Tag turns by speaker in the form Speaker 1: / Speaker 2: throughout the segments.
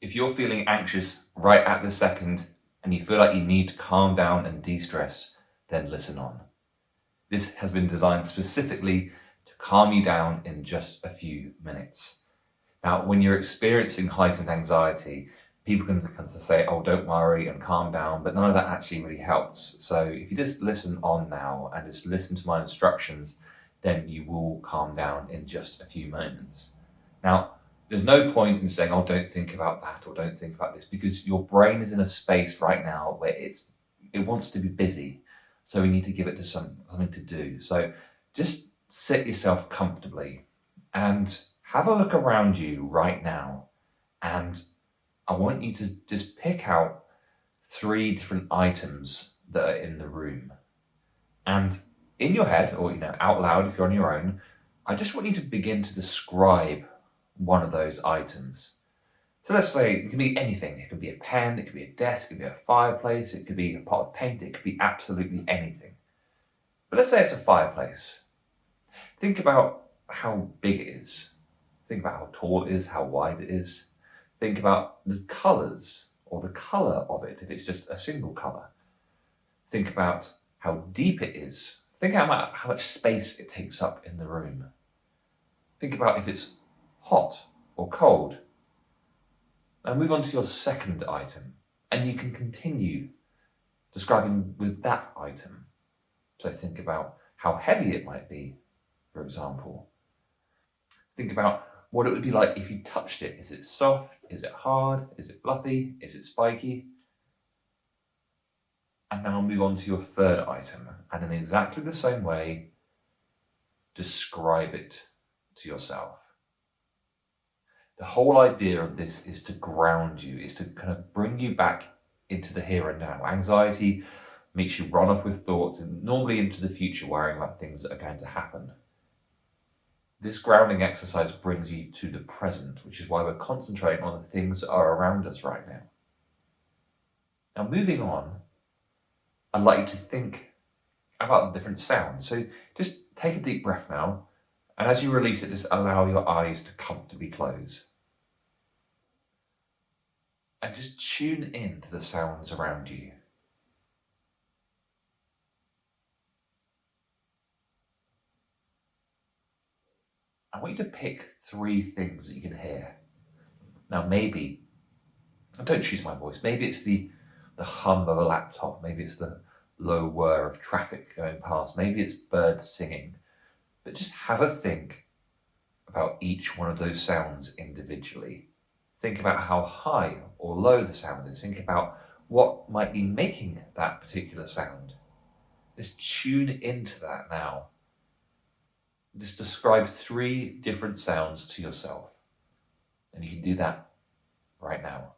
Speaker 1: If you're feeling anxious right at this second and you feel like you need to calm down and de-stress, then listen on. This has been designed specifically to calm you down in just a few minutes. Now, when you're experiencing heightened anxiety, people can say, oh, don't worry and calm down, but none of that actually really helps. So if you just listen on now and just listen to my instructions, then you will calm down in just a few moments. Now, there's no point in saying, oh, don't think about that or don't think about this, because your brain is in a space right now where it wants to be busy. So we need to give it to something to do. So just sit yourself comfortably and have a look around you right now. And I want you to just pick out 3 different items that are in the room. And in your head, or out loud if you're on your own, I just want you to begin to describe one of those items. So let's say it can be anything. It could be a pen, it could be a desk, it could be a fireplace, it could be a pot of paint, it could be absolutely anything. But let's say it's a fireplace. Think about how big it is. Think about how tall it is, how wide it is. Think about the colours or the colour of it, if it's just a single colour. Think about how deep it is. Think about how much space it takes up in the room. Think about if it's hot or cold. Now move on to your second item, and you can continue describing with that item. So think about how heavy it might be, for example. Think about what it would be like if you touched it. Is it soft? Is it hard? Is it fluffy? Is it spiky? And now move on to your third item, and in exactly the same way, describe it to yourself. The whole idea of this is to ground you, is to kind of bring you back into the here and now. Anxiety makes you run off with thoughts and normally into the future, worrying about things that are going to happen. This grounding exercise brings you to the present, which is why we're concentrating on the things that are around us right now. Now, moving on, I'd like you to think about the different sounds. So just take a deep breath now, and as you release it, just allow your eyes to comfortably close. And just tune in to the sounds around you. I want you to pick 3 things that you can hear. Now maybe, and don't choose my voice, maybe it's the hum of a laptop, maybe it's the low whir of traffic going past, maybe it's birds singing. But just have a think about each one of those sounds individually. Think about how high or low the sound is. Think about what might be making that particular sound. Just tune into that now. Just describe 3 different sounds to yourself. And you can do that right now.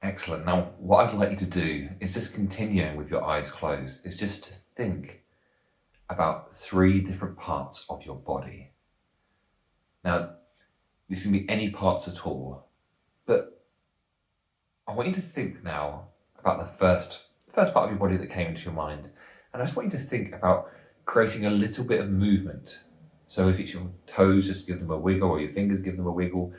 Speaker 1: Excellent. Now, what I'd like you to do is just continuing with your eyes closed, is just to think about 3 different parts of your body. Now, this can be any parts at all, but I want you to think now about the first part of your body that came into your mind. And I just want you to think about creating a little bit of movement. So if it's your toes, just give them a wiggle, or your fingers, give them a wiggle.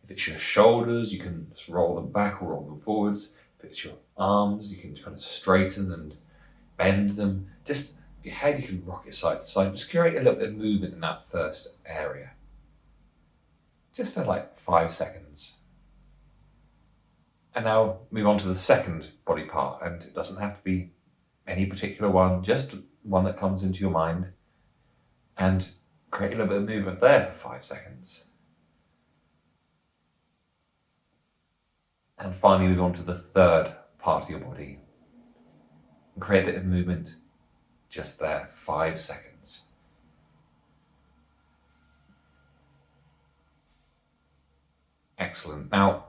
Speaker 1: If it's your shoulders, you can just roll them back or roll them forwards. If it's your arms, you can kind of straighten and bend them. Just your head, you can rock it side to side. Just create a little bit of movement in that first area. Just for like 5 seconds. And now move on to the second body part. And it doesn't have to be any particular one, just one that comes into your mind. And create a little bit of movement there for 5 seconds. And finally move on to the third part of your body. And create a bit of movement just there, 5 seconds. Excellent. Now,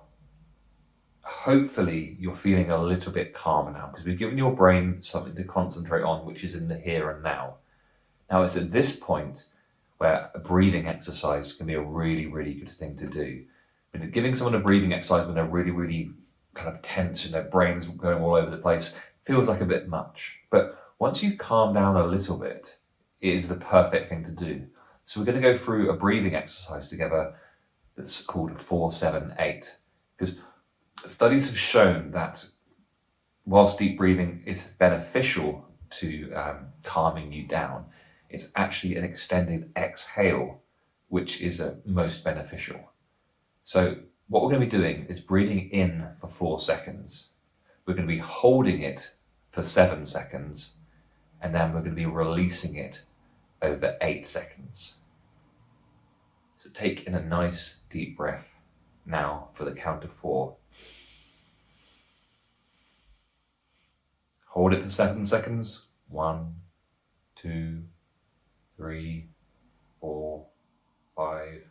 Speaker 1: hopefully you're feeling a little bit calmer now, because we've given your brain something to concentrate on, which is in the here and now. Now, it's at this point where a breathing exercise can be a really, really good thing to do. Giving someone a breathing exercise when they're really, really kind of tense and their brain's going all over the place feels like a bit much. But once you've calmed down a little bit, it is the perfect thing to do. So we're going to go through a breathing exercise together that's called 4-7-8. Because studies have shown that whilst deep breathing is beneficial to calming you down, it's actually an extended exhale which is most beneficial. So what we're going to be doing is breathing in for 4 seconds. We're going to be holding it for 7 seconds, and then we're going to be releasing it over 8 seconds. So take in a nice deep breath now for the count of 4. Hold it for 7 seconds. 1, 2, 3, 4, 5,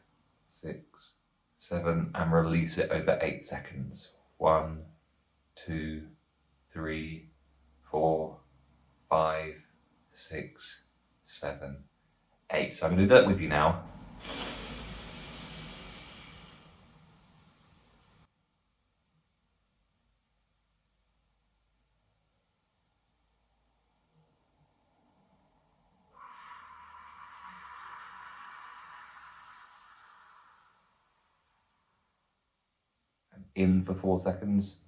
Speaker 1: 6, 7, and release it over 8 seconds. 1, 2, 3, 4, 5, 6, 7, 8. So I'm going to do that with you now. In for 4 seconds.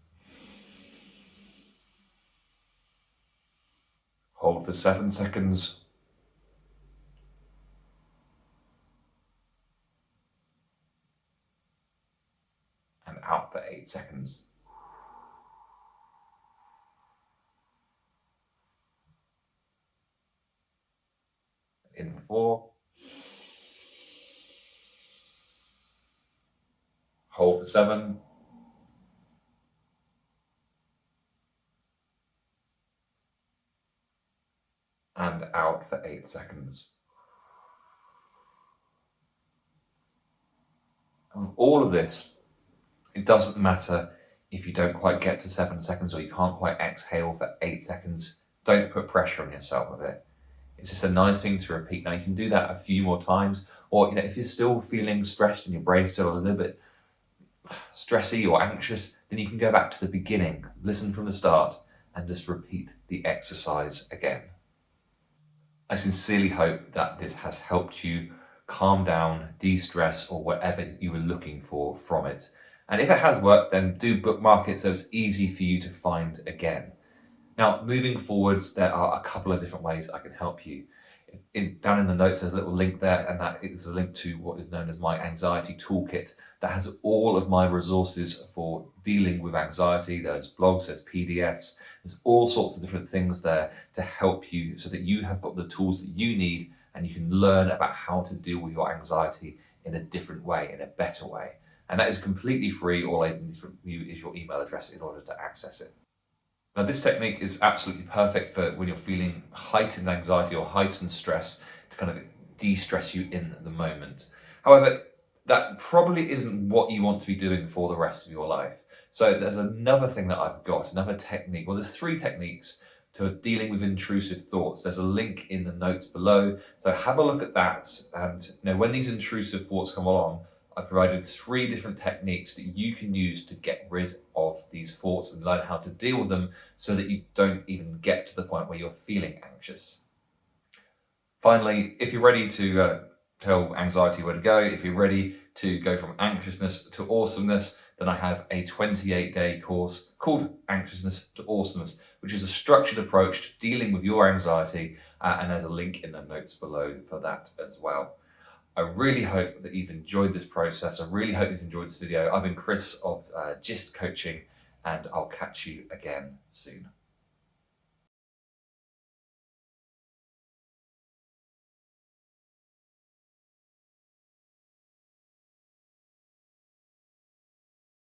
Speaker 1: Hold for 7 seconds. And out for 8 seconds. In for 4. Hold for 7. And out for 8 seconds. And with all of this, it doesn't matter if you don't quite get to 7 seconds or you can't quite exhale for 8 seconds. Don't put pressure on yourself with it. It's just a nice thing to repeat. Now you can do that a few more times, or if you're still feeling stressed and your brain's still a little bit stressy or anxious, then you can go back to the beginning, listen from the start, and just repeat the exercise again. I sincerely hope that this has helped you calm down, de-stress, or whatever you were looking for from it. And if it has worked, then do bookmark it so it's easy for you to find again. Now, moving forwards, there are a couple of different ways I can help you. Down in the notes, there's a little link there, and that is a link to what is known as my Anxiety Toolkit. That has all of my resources for dealing with anxiety. There's blogs, there's PDFs, there's all sorts of different things there to help you so that you have got the tools that you need and you can learn about how to deal with your anxiety in a different way, in a better way. And that is completely free. All I need from you is your email address in order to access it. Now, this technique is absolutely perfect for when you're feeling heightened anxiety or heightened stress to kind of de-stress you in the moment. However, that probably isn't what you want to be doing for the rest of your life. So there's another thing that I've got, another technique. Well, there's 3 techniques to dealing with intrusive thoughts. There's a link in the notes below. So have a look at that. And when these intrusive thoughts come along, I've provided 3 different techniques that you can use to get rid of these thoughts and learn how to deal with them so that you don't even get to the point where you're feeling anxious. Finally, if you're ready to tell anxiety where to go, if you're ready to go from anxiousness to awesomeness, then I have a 28-day course called Anxiousness to Awesomeness, which is a structured approach to dealing with your anxiety, and there's a link in the notes below for that as well. I really hope that you've enjoyed this process. I really hope you've enjoyed this video. I've been Chris of Gist Coaching, and I'll catch you again soon.